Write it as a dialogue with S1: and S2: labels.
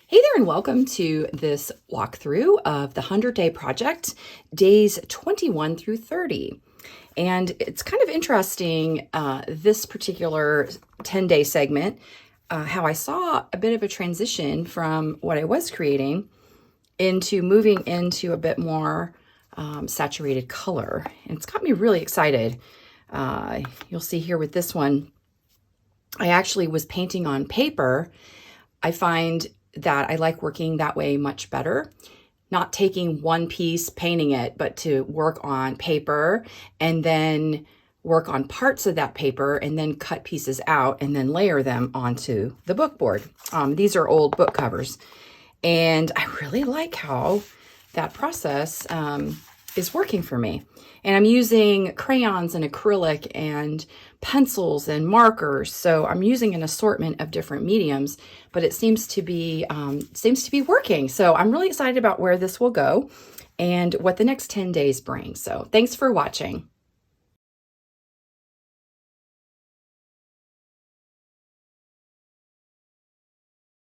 S1: Hey there, and welcome to this walkthrough of the 100-Day Project, days 21 through 30. And it's kind of interesting, this particular 10-day segment, how I saw a bit of a transition from what I was creating into moving into a bit more saturated color. And it's got me really excited. You'll see here with this one, I actually was painting on paper. I find that I like working that way much better. Not taking one piece, painting it, but to work on paper and then work on parts of that paper and then cut pieces out and then layer them onto the book board. These are old book covers. And I really like how that process is working for me. And I'm using crayons and acrylic and pencils and markers. So I'm using an assortment of different mediums, but it seems to be working. So I'm really excited about where this will go and what the next 10 days bring. So thanks for watching.